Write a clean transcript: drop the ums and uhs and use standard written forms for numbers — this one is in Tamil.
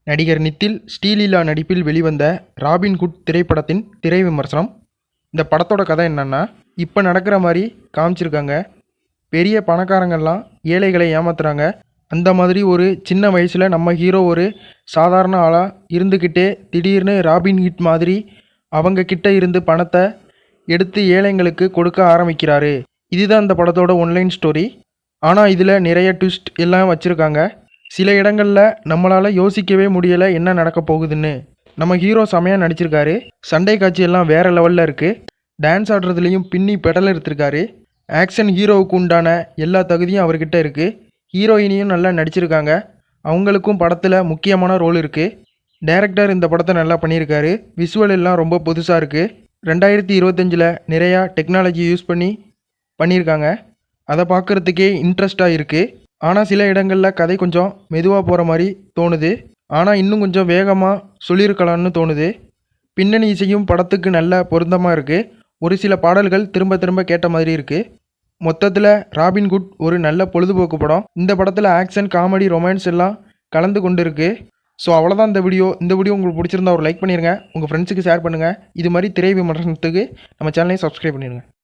நடிகர் நித்தில் ஸ்ரீலீலா நடிப்பில் வெளிவந்த ராபின்ஹுட் திரைப்படத்தின் திரை விமர்சனம். இந்த படத்தோட கதை என்னன்னா, இப்போ நடக்கிற மாதிரி காமிச்சிருக்காங்க. பெரிய பணக்காரங்கள்லாம் ஏழைகளை ஏமாத்துறாங்க. அந்த மாதிரி ஒரு சின்ன வயசில் நம்ம ஹீரோ ஒரு சாதாரண ஆளாக இருந்துக்கிட்டே திடீர்னு ராபின்ஹுட் மாதிரி அவங்க கிட்ட இருந்து பணத்தை எடுத்து ஏழைங்களுக்கு கொடுக்க ஆரம்பிக்கிறாரு. இதுதான் இந்த படத்தோட ஒன்லைன் ஸ்டோரி. ஆனால் இதில் நிறைய ட்விஸ்ட் எல்லாம் வச்சுருக்காங்க. சில இடங்களில் நம்மளால் யோசிக்கவே முடியலை என்ன நடக்க போகுதுன்னு. நம்ம ஹீரோ செமையாக நடிச்சிருக்காரு. சண்டை காட்சி எல்லாம் வேறு லெவலில் இருக்குது. டான்ஸ் ஆடுறதுலேயும் பின்னி பெடல் எடுத்திருக்காரு. ஆக்ஷன் ஹீரோவுக்கு உண்டான எல்லா தகுதியும் அவர்கிட்ட இருக்குது. ஹீரோயினியும் நல்லா நடிச்சிருக்காங்க. அவங்களுக்கும் படத்தில் முக்கியமான ரோல் இருக்குது. டைரக்டர் இந்த படத்தை நல்லா பண்ணியிருக்காரு. விஷுவல் எல்லாம் ரொம்ப புதுசாக இருக்குது. 2025 நிறையா டெக்னாலஜி யூஸ் பண்ணியிருக்காங்க. அதை பார்க்குறதுக்கே இன்ட்ரெஸ்டாக இருக்குது. ஆனால் சில இடங்களில் கதை கொஞ்சம் மெதுவாக போகிற மாதிரி தோணுது. ஆனால் இன்னும் கொஞ்சம் வேகமாக சொல்லியிருக்கலாம்னு தோணுது. பின்னணி இசையும் படத்துக்கு நல்ல பொருத்தமாக இருக்குது. ஒரு சில பாடல்கள் திரும்ப திரும்ப கேட்ட மாதிரி இருக்குது. மொத்தத்தில் ராபின்ஹுட் ஒரு நல்ல பொழுதுபோக்கு படம். இந்த படத்தில் ஆக்ஷன், காமெடி, ரொமான்ஸ் எல்லாம் கலந்து கொண்டு இருக்குது. ஸோ அவ்வளோதான் இந்த வீடியோ. இந்த வீடியோ உங்களுக்கு பிடிச்சிருந்தா ஒரு லைக் பண்ணிடுங்க. உங்கள் ஃப்ரெண்ட்ஸுக்கு ஷேர் பண்ணுங்கள். இது மாதிரி திரை விமர்சனத்துக்கு நம்ம சேனலையும் சப்ஸ்கிரைப் பண்ணிடுங்க.